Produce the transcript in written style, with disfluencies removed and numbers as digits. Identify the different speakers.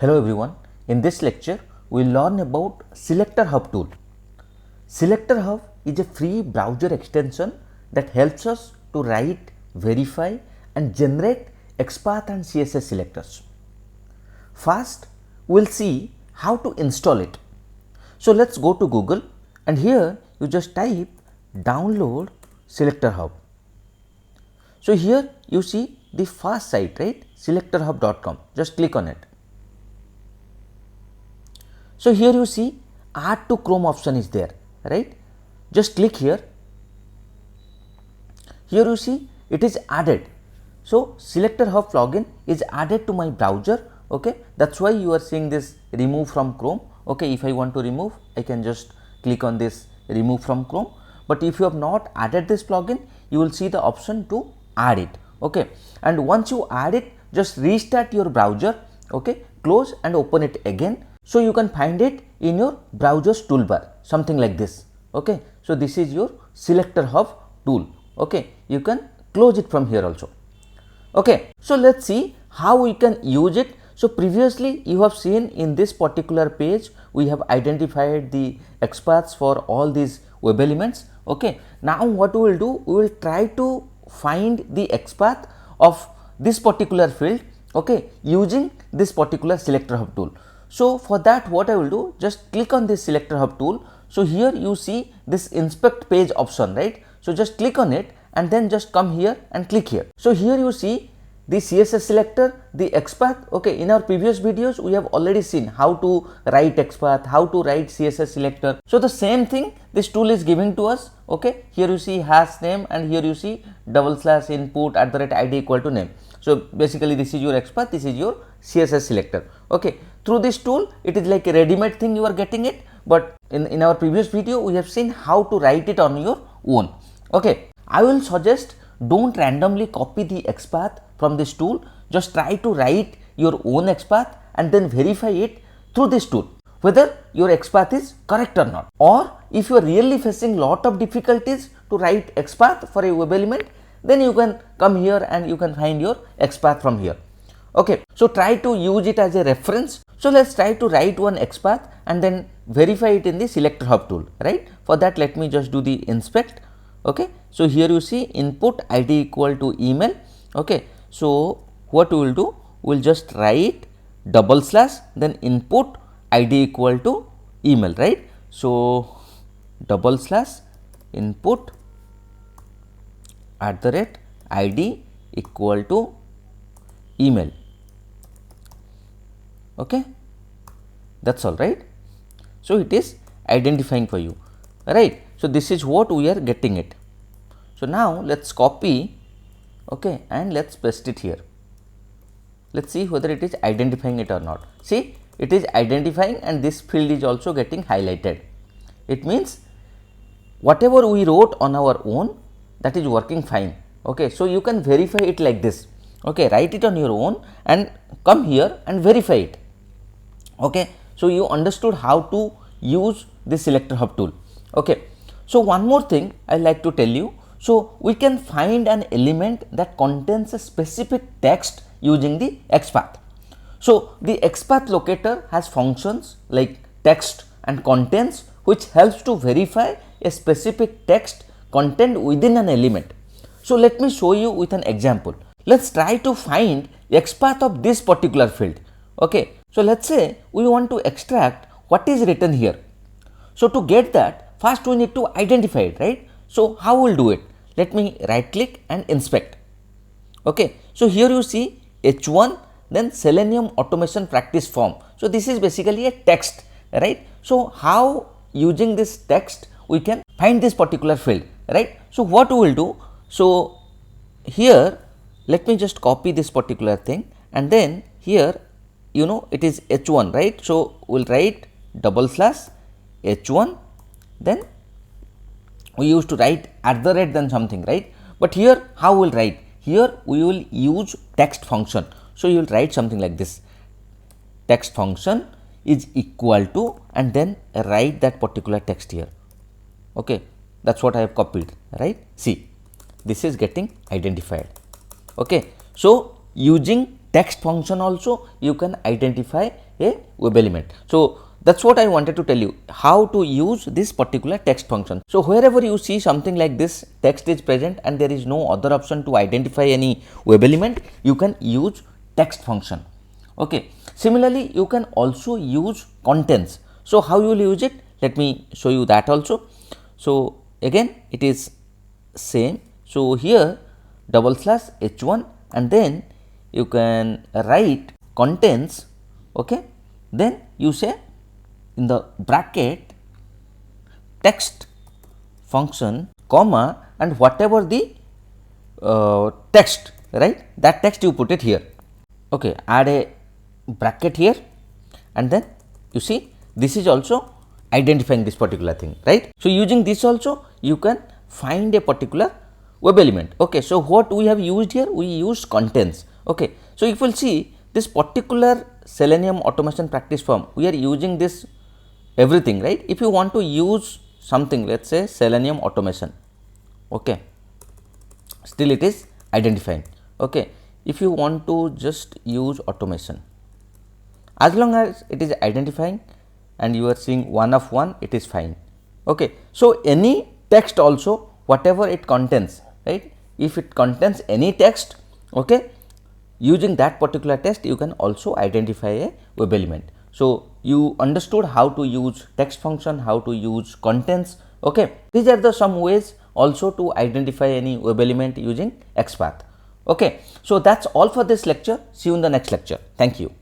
Speaker 1: Hello everyone, in this lecture we will learn about SelectorsHub Tool. SelectorsHub is a free browser extension that helps us to write, verify and generate Xpath and CSS selectors. First we will see how to install it. So let's go to Google and here you just type download SelectorsHub. So here you see the first site, right, selectorshub.com, just click on it. So here you see add to Chrome option is there, right, just click here. Here you see it is added. So SelectorsHub plugin is added to my browser, okay, that's why you are seeing this remove from Chrome. Okay, if I want to remove, I can just click on this remove from Chrome, but if you have not added this plugin, you will see the option to add it, okay, and once you add it, just restart your browser, okay, close and open it again. So you can find it in your browser's toolbar, something like this, okay. So this is your SelectorsHub tool, okay, you can close it from here also, okay. So let's see how we can use it. So previously you have seen in this particular page we have identified the XPaths for all these web elements, okay. Now what we will do, we will try to find the XPath of this particular field, okay, using this particular SelectorsHub tool. So for that what I will do, just click on this SelectorsHub tool. So here you see this inspect page option, right, so just click on it and then just come here and click here. So here you see the CSS selector, the XPath, okay. In our previous videos we have already seen how to write XPath, how to write CSS selector. So the same thing this tool is giving to us, okay. Here you see hash name and here you see /input @id equal to name. So basically this is your XPath, this is your CSS selector, okay. Through this tool it is like a ready-made thing, you are getting it, but in our previous video we have seen how to write it on your own, okay. I will suggest don't randomly copy the XPath from this tool, just try to write your own XPath and then verify it through this tool whether your XPath is correct or not. Or if you are really facing lot of difficulties to write XPath for a web element, then you can come here and you can find your XPath from here, okay. So try to use it as a reference. So let's try to write one XPath and then verify it in the SelectorsHub tool, right. For that let me just do the inspect, okay. So here you see input id equal to email, okay. So what we will do, we will just write / then input id equal to email, right. So / input @id equal to email, okay, that's all, right. So it is identifying for you, right. So this is what we are getting it. So now let's copy, okay, and let's paste it here. Let's see whether it is identifying it or not. See, it is identifying and this field is also getting highlighted. It means whatever we wrote on our own, that is working fine, okay. So you can verify it like this, okay, write it on your own and come here and verify it, okay. So you understood how to use this SelectorsHub tool, okay. So one more thing I like to tell you. So we can find an element that contains a specific text using the XPath. So the XPath locator has functions like text and contents which helps to verify a specific text content within an element. So let me show you with an example. Let's try to find XPath of this particular field, okay. So let's say we want to extract what is written here. So to get that, first we need to identify it, right. So how we will do it? Let me right click and inspect, okay. So here you see H1, then Selenium automation practice form. So this is basically a text, right. So how using this text we can find this particular field, right. So what we will do, so here let me just copy this particular thing and then here you know it is H1, right. So we will write /H1, then we used to write @ then something, right. But here how we will write, here we will use text function. So you will write something like this, text function is equal to and then write that particular text here, okay. That's what I have copied, right. See, this is getting identified, okay. So using text function also you can identify a web element. So that's what I wanted to tell you, how to use this particular text function. So wherever you see something like this, text is present and there is no other option to identify any web element, you can use text function. Okay. Similarly, you can also use contents. So how you will use it? Let me show you that also. So again it is same. So here /h1 and then you can write contents. Okay. Then you say in the bracket text function comma and whatever the text, right, that text you put it here. Okay, add a bracket here and then you see this is also identifying this particular thing, right. So using this also you can find a particular web element. Okay, so what we have used here, we used contents. Okay, so if you will see this particular Selenium automation practice form, we are using this everything, right. If you want to use something, let's say Selenium automation, okay, still it is identifying. Okay, if you want to just use automation, as long as it is identifying and you are seeing 1 of 1, it is fine. Okay, so any text also, whatever it contains, right, if it contains any text, okay, using that particular text you can also identify a web element. So you understood how to use text function, how to use contents. Okay, these are the some ways also to identify any web element using Xpath. Okay, so that's all for this lecture. See you in the next lecture. Thank you.